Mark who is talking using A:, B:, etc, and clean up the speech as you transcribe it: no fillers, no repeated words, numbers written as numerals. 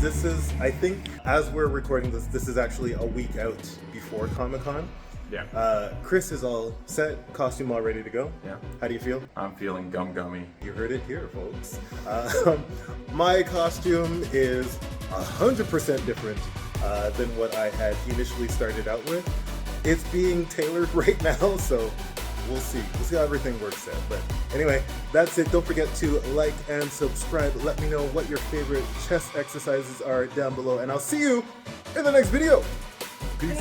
A: this is, I think, as we're recording this, this is actually a week out before Comic Con.
B: Yeah.
A: Kris is all set, costume all ready to go.
B: Yeah.
A: How do you feel?
B: I'm feeling gummy.
A: You heard it here, folks. My costume is 100% different than what I had initially started out with. It's being tailored right now, so we'll see. We'll see how everything works out. But anyway, that's it. Don't forget to like and subscribe. Let me know what your favorite chest exercises are down below, and I'll see you in the next video. Peace.